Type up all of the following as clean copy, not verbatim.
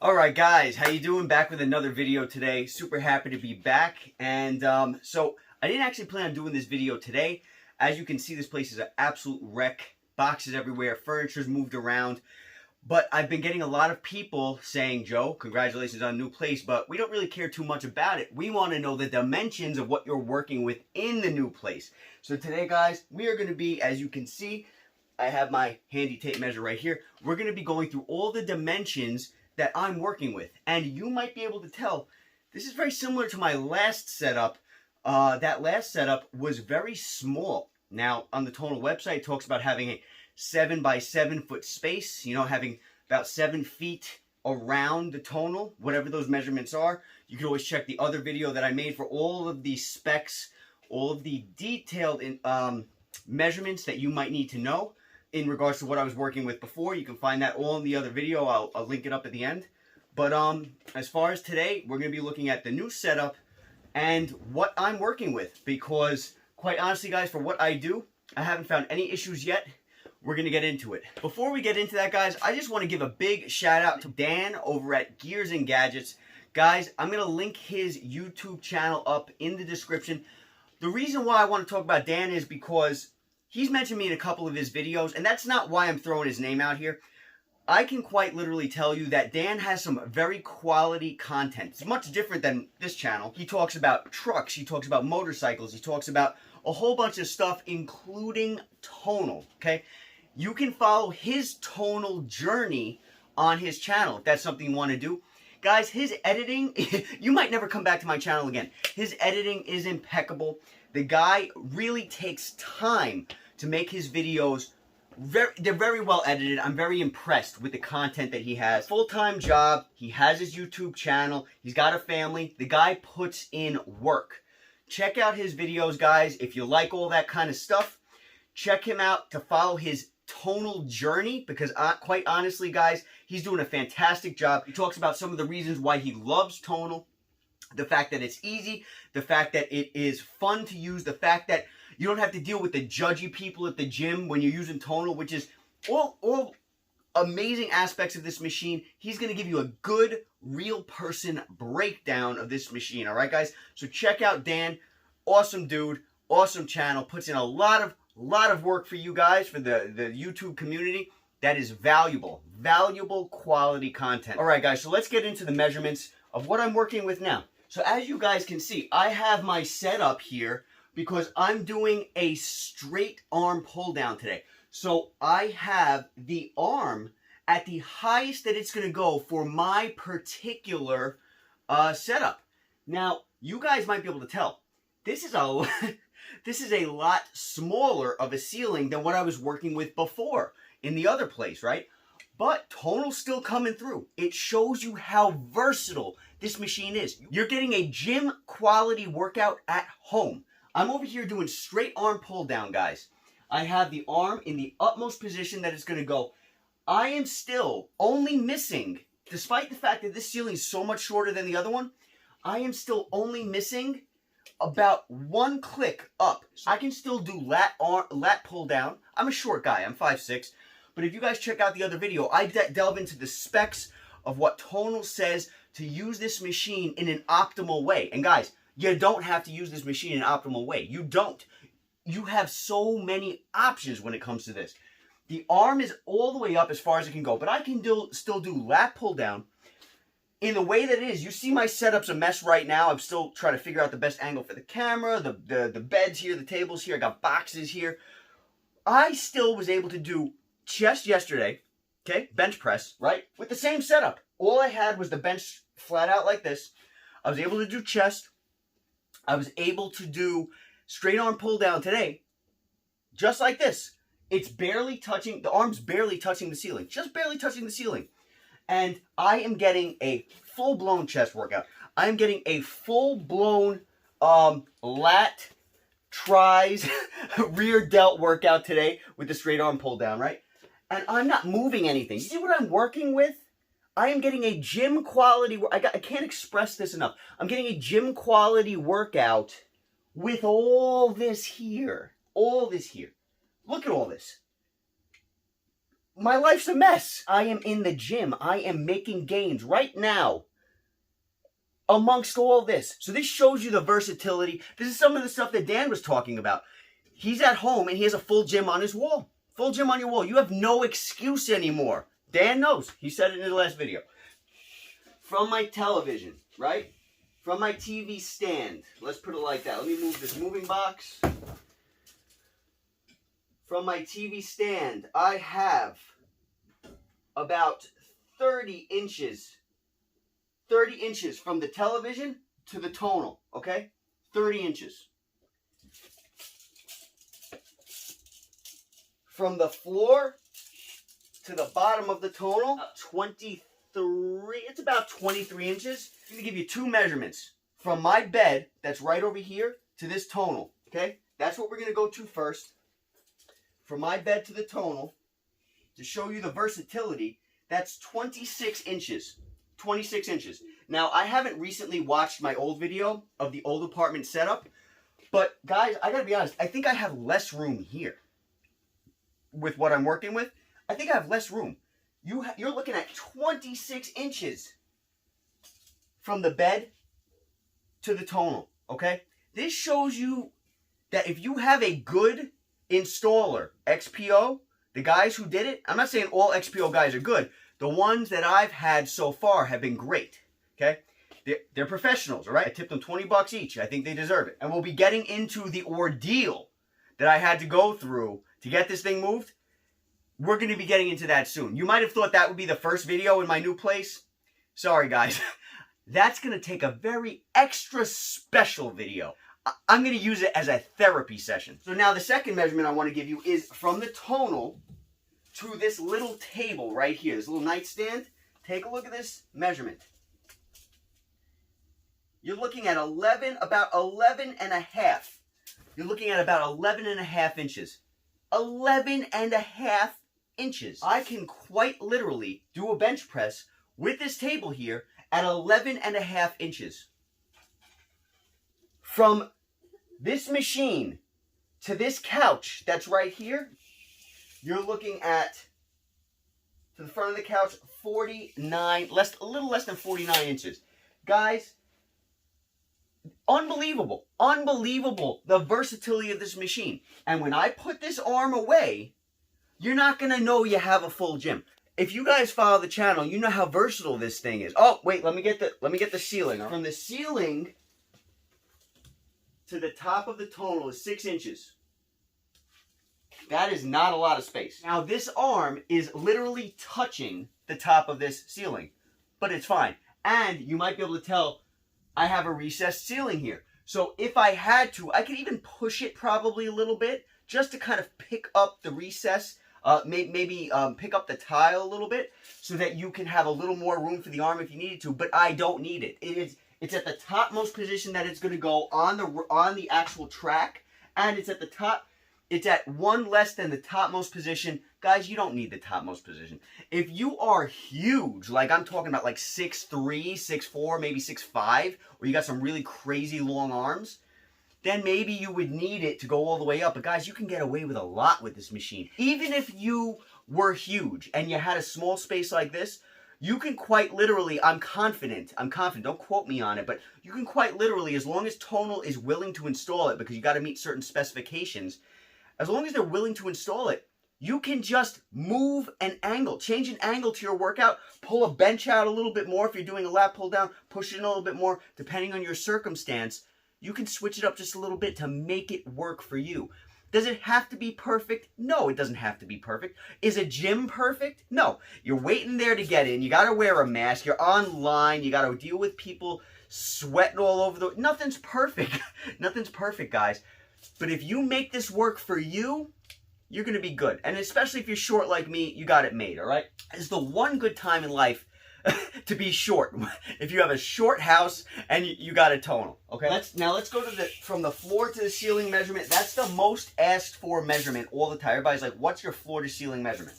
All right, guys, how you doing? Back with another video today. Super happy to be back. And so I didn't actually plan on doing this video today. As you can see, this place is an absolute wreck. Boxes everywhere, furniture's moved around. But I've been getting a lot of people saying, Joe, congratulations on a new place, but we don't really care too much about it. We want to know the dimensions of what you're working with in the new place. So today, guys, we are going to be, as you can see, I have my handy tape measure right here. We're going to be going through all the dimensions that I'm working with, and you might be able to tell this is very similar to my last setup. That last setup was very small. Now on the Tonal website it talks about having a 7 by 7 foot space, you know, having about 7 feet around the tonal, whatever those measurements are. You can always check the other video that I made for all of the specs, all of the detailed measurements that you might need to know in regards to what I was working with before. You can find that all in the other video. I'll link it up at the end. But as far as today, we're going to be looking at the new setup and what I'm working with, because quite honestly, guys, for what I do, I haven't found any issues yet. We're going to get into it. Before we get into that, guys, I just want to give a big shout out to Dan over at Gears and Gadgets. Guys, I'm going to link his YouTube channel up in the description. The reason why I want to talk about Dan is because he's mentioned me in a couple of his videos, and that's not why I'm throwing his name out here. I can quite literally tell you that Dan has some very quality content. It's much different than this channel. He talks about trucks, he talks about motorcycles, he talks about a whole bunch of stuff, including tonal, okay? You can follow his tonal journey on his channel if that's something you want to do. Guys, his editing, you might never come back to my channel again. His editing is impeccable. The guy really takes time to make his videos. They're very well edited. I'm very impressed with the content that he has. Full-time job. He has his YouTube channel. He's got a family. The guy puts in work. Check out his videos, guys. If you like all that kind of stuff, check him out to follow his tonal journey, because quite honestly, guys, he's doing a fantastic job. He talks about some of the reasons why he loves tonal. The fact that it's easy, the fact that it is fun to use, the fact that you don't have to deal with the judgy people at the gym when you're using tonal, which is all amazing aspects of this machine. He's going to give you a good, real person breakdown of this machine. All right, guys? So check out Dan. Awesome dude. Awesome channel. Puts in a lot of work for you guys, for the YouTube community. That is valuable quality content. All right, guys, so let's get into the measurements of what I'm working with now. So as you guys can see, I have my setup here because I'm doing a straight arm pull down today. So I have the arm at the highest that it's going to go for my particular setup. Now, you guys might be able to tell, this is a lot smaller of a ceiling than what I was working with before in the other place, right? But tonal's still coming through. It shows you how versatile this machine is. You're getting a gym quality workout at home. I'm over here doing straight arm pull down, guys. I have the arm in the utmost position that it's going to go. I am still only missing, despite the fact that this ceiling is so much shorter than the other one, I am still only missing about one click up. So I can still do lat pull down. I'm a short guy. I'm 5'6". But if you guys check out the other video, I delve into the specs of what Tonal says to use this machine in an optimal way. And guys, you don't have to use this machine in an optimal way. You don't. You have so many options when it comes to this. The arm is all the way up as far as it can go, but I can still do lat pull down in the way that it is. You see my setup's a mess right now. I'm still trying to figure out the best angle for the camera, the beds here, the tables here. I got boxes here. I still was able to do chest yesterday, okay, bench press, right, with the same setup. All I had was the bench flat out like this. I was able to do chest. I was able to do straight arm pull down today, just like this. It's barely touching, the arm's barely touching the ceiling, just barely touching the ceiling. And I am getting a full-blown chest workout. I am getting a full-blown lat, tries, rear delt workout today with the straight arm pull down, right? And I'm not moving anything. You see what I'm working with? I am getting a gym quality, I can't express this enough. I'm getting a gym quality workout with all this here. All this here. Look at all this. my life's a mess. I am in the gym. I am making gains right now amongst all this. So this shows you the versatility. This is some of the stuff that Dan was talking about. He's at home and he has a full gym on his wall. Full gym on your wall. You have no excuse anymore. Dan knows. He said it in the last video. From my television, right? From my TV stand. Let's put it like that. Let me move this moving box. From my TV stand, I have about 30 inches. 30 inches from the television to the tonal, okay? 30 inches. From the floor to the bottom of the tonal, 23, it's about 23 inches. I'm going to give you two measurements. From my bed, that's right over here, to this tonal, okay? That's what we're going to go to first. From my bed to the tonal, to show you the versatility, that's 26 inches. 26 inches. Now, I haven't recently watched my old video of the old apartment setup, but guys, I gotta be honest, I think I have less room here with what I'm working with. I think I have less room. You're looking at 26 inches from the bed to the tonal, okay? This shows you that if you have a good installer, XPO, the guys who did it, I'm not saying all XPO guys are good. The ones that I've had so far have been great, okay? They're professionals, all right? I tipped them 20 bucks each. I think they deserve it. And we'll be getting into the ordeal that I had to go through to get this thing moved. We're going to be getting into that soon. You might have thought that would be the first video in my new place. Sorry, guys. That's going to take a very extra special video. I'm going to use it as a therapy session. So now the second measurement I want to give you is from the tonal to this little table right here, this little nightstand. Take a look at this measurement. You're looking at about 11 and a half. You're looking at about 11 and a half inches. 11 and a half inches. I can quite literally do a bench press with this table here at 11 and a half inches. From this machine to this couch that's right here, you're looking at, to the front of the couch, 49, a little less than 49 inches. Guys, unbelievable. Unbelievable, the versatility of this machine. And when I put this arm away, you're not going to know you have a full gym. If you guys follow the channel, you know how versatile this thing is. Oh, wait, let me get the ceiling. From the ceiling to the top of the tonal is 6 inches. That is not a lot of space. Now, this arm is literally touching the top of this ceiling, but it's fine. And you might be able to tell I have a recessed ceiling here. So if I had to, I could even push it probably a little bit just to kind of pick up the recess, maybe pick up the tile a little bit so that you can have a little more room for the arm if you needed to, but I don't need it. It's at the topmost position that it's going to go on the actual track, and it's at the top. It's at one less than the topmost position. Guys, you don't need the topmost position. If you are huge, like I'm talking about like 6'3", 6'4", maybe 6'5", or you got some really crazy long arms, then maybe you would need it to go all the way up. But guys, you can get away with a lot with this machine. Even if you were huge and you had a small space like this, you can quite literally, I'm confident, don't quote me on it, but you can quite literally, as long as Tonal is willing to install it, because you got to meet certain specifications, as long as they're willing to install it, you can just move an angle, change an angle to your workout, pull a bench out a little bit more if you're doing a lat pull down, push it in a little bit more, depending on your circumstance. You can switch it up just a little bit to make it work for you. Does it have to be perfect? No, it doesn't have to be perfect. Is a gym perfect? No. You're waiting there to get in. You got to wear a mask. You're online. You got to deal with people sweating all over the... Nothing's perfect. Nothing's perfect, guys. But if you make this work for you, you're going to be good. And especially if you're short like me, you got it made, all right? It's the one good time in life to be short. If you have a short house and you got a tonal, okay? Let's go to from the floor to the ceiling measurement. That's the most asked for measurement all the time. Everybody's like, what's your floor to ceiling measurement?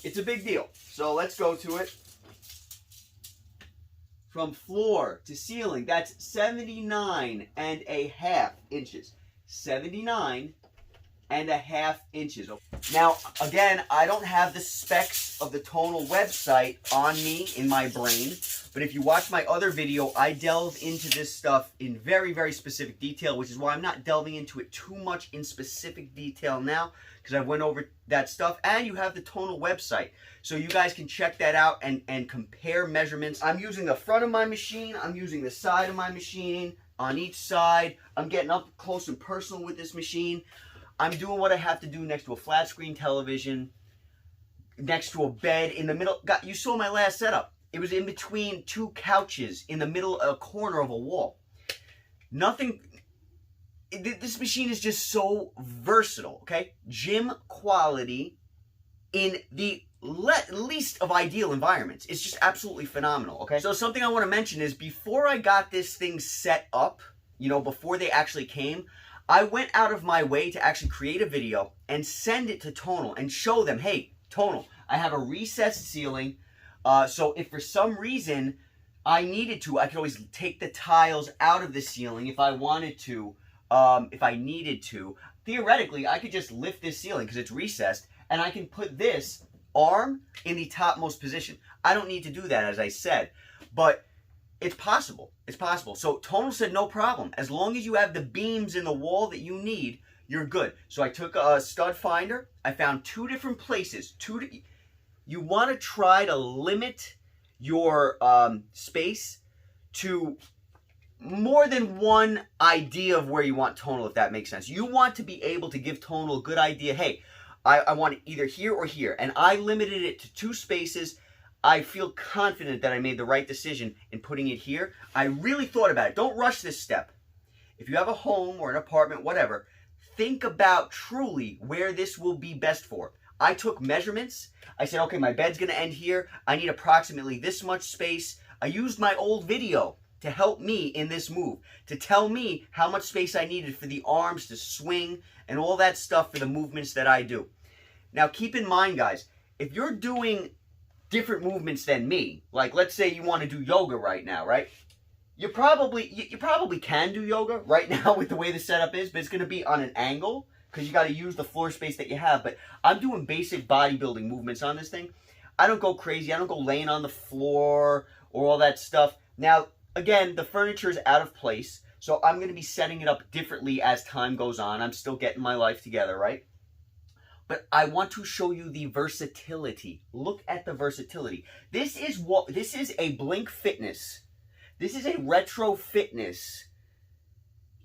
It's a big deal. So let's go to it. From floor to ceiling, that's 79 and a half inches. 79 3.5 inches. Now, again, I don't have the specs of the Tonal website on me in my brain, but if you watch my other video, I delve into this stuff in very, very specific detail, which is why I'm not delving into it too much in specific detail now, because I went over that stuff, and you have the Tonal website. So you guys can check that out and compare measurements. I'm using the front of my machine, I'm using the side of my machine, on each side. I'm getting up close and personal with this machine. I'm doing what I have to do next to a flat screen television, next to a bed, in the middle. God, you saw my last setup. It was in between two couches in the middle of a corner of a wall. Nothing. This machine is just so versatile, okay? Gym quality in the least of ideal environments. It's just absolutely phenomenal, okay? So something I want to mention is before I got this thing set up, you know, before they actually came, I went out of my way to actually create a video and send it to Tonal and show them, hey, Tonal, I have a recessed ceiling, so if for some reason I needed to, I could always take the tiles out of the ceiling if I wanted to, if I needed to. Theoretically, I could just lift this ceiling because it's recessed, and I can put this arm in the topmost position. I don't need to do that, as I said, but it's possible. It's possible. So Tonal said no problem. As long as you have the beams in the wall that you need, you're good. So I took a stud finder. I found two different places. You want to try to limit your space to more than one idea of where you want Tonal, if that makes sense. You want to be able to give Tonal a good idea. Hey, I want it either here or here. And I limited it to 2 spaces. I feel confident that I made the right decision in putting it here. I really thought about it. Don't rush this step. If you have a home or an apartment, whatever, think about truly where this will be best for. I took measurements. I said, okay, my bed's going to end here. I need approximately this much space. I used my old video to help me in this move, to tell me how much space I needed for the arms to swing and all that stuff for the movements that I do. Now, keep in mind, guys, if you're doing different movements than me, like let's say you want to do yoga right now, right? You probably can do yoga right now with the way the setup is, but it's going to be on an angle because you got to use the floor space that you have. But I'm doing basic bodybuilding movements on this thing. I don't go crazy. I don't go laying on the floor or all that stuff. Now, again, the furniture is out of place, so I'm going to be setting it up differently as time goes on. I'm still getting my life together, right? But I want to show you the versatility. Look at the versatility. This is a Blink Fitness. This is a retro fitness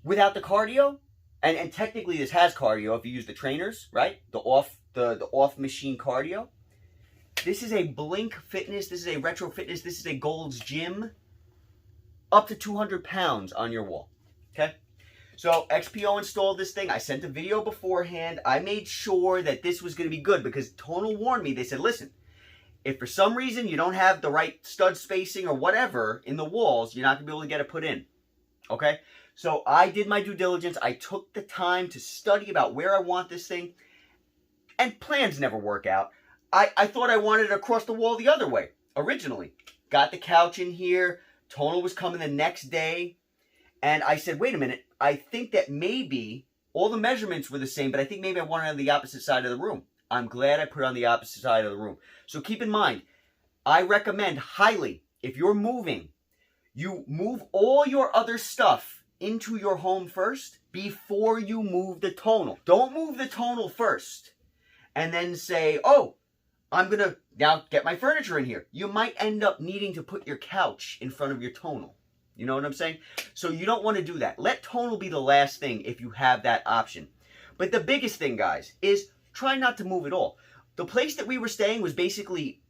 without the cardio. And technically this has cardio if you use the trainers, right? The off machine cardio. This is a Blink Fitness. This is a retro fitness. This is a Gold's Gym. Up to 200 pounds on your wall. Okay? So XPO installed this thing. I sent a video beforehand. I made sure that this was going to be good because Tonal warned me. They said, listen, if for some reason you don't have the right stud spacing or whatever in the walls, you're not going to be able to get it put in. Okay? So I did my due diligence. I took the time to study about where I want this thing. And plans never work out. I thought I wanted it across the wall the other way originally. Got the couch in here. Tonal was coming the next day. And I said, wait a minute. I think that maybe all the measurements were the same, but I think maybe I want it on the opposite side of the room. I'm glad I put it on the opposite side of the room. So keep in mind, I recommend highly, if you're moving, you move all your other stuff into your home first before you move the Tonal. Don't move the Tonal first and then say, oh, I'm going to now get my furniture in here. You might end up needing to put your couch in front of your Tonal. You know what I'm saying? So you don't want to do that. Let Tonal be the last thing if you have that option. But the biggest thing, guys, is try not to move at all. The place that we were staying was basically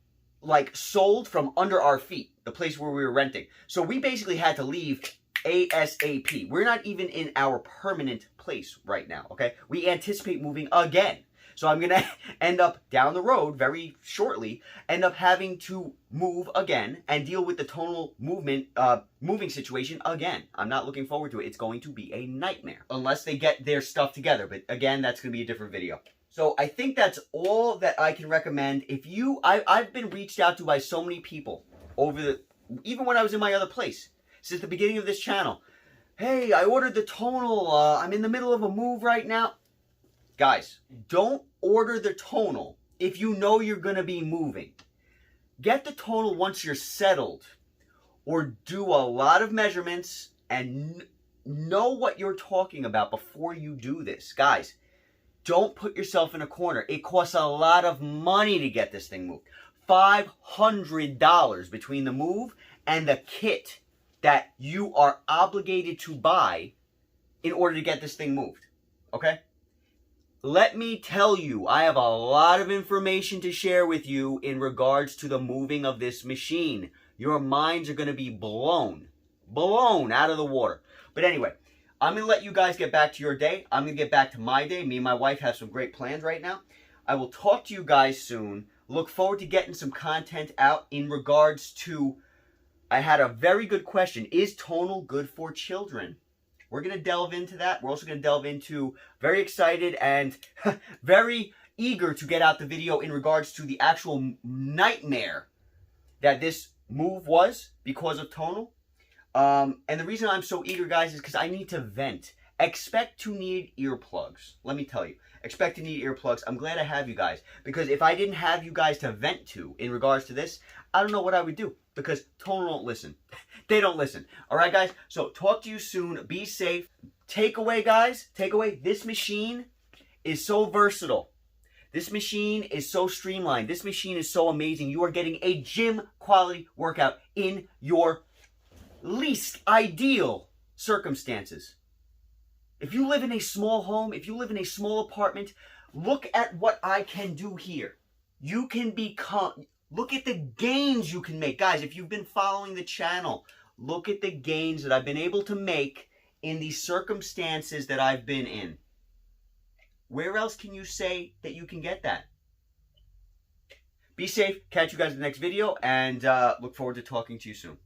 like sold from under our feet, the place where we were renting. So we basically had to leave ASAP. We're not even in our permanent place right now, okay? We anticipate moving again. So I'm going to end up down the road very shortly, end up having to move again and deal with the Tonal moving situation again. I'm not looking forward to it. It's going to be a nightmare unless they get their stuff together. But again, that's going to be a different video. So I think that's all that I can recommend. If you, I've been reached out to by so many people even when I was in my other place, since the beginning of this channel. Hey, I ordered the Tonal. I'm in the middle of a move right now. Guys, don't order the tonal if you know you're going to be moving. Get the tonal once you're settled, or do a lot of measurements and know what you're talking about before you do this. Guys, don't put yourself in a corner. It costs a lot of money to get this thing moved. $500 between the move and the kit that you are obligated to buy in order to get this thing moved. Okay? Let me tell you, I have a lot of information to share with you in regards to the moving of this machine. Your minds are going to be blown out of the water. But anyway, I'm going to let you guys get back to your day. I'm going to get back to my day. Me and my wife have some great plans right now. I will talk to you guys soon. Look forward to getting some content out in regards to, I had a very good question. Is tonal good for children? We're going to delve into that. We're also going to delve into, very excited and very eager to get out the video in regards to the actual nightmare that this move was because of tonal. And the reason I'm so eager, guys, is because I need to vent. Expect to need earplugs. Let me tell you. Expect to need earplugs. I'm glad I have you guys. Because if I didn't have you guys to vent to in regards to this, I don't know what I would do. Because tonal don't listen. They don't listen. Alright, guys? So, talk to you soon. Be safe. Takeaway, guys. Takeaway. This machine is so versatile. This machine is so streamlined. This machine is so amazing. You are getting a gym quality workout in your least ideal circumstances. If you live in a small home, if you live in a small apartment, look at what I can do here. You can become, look at the gains you can make. Guys, if you've been following the channel, look at the gains that I've been able to make in these circumstances that I've been in. Where else can you say that you can get that? Be safe. Catch you guys in the next video, and look forward to talking to you soon.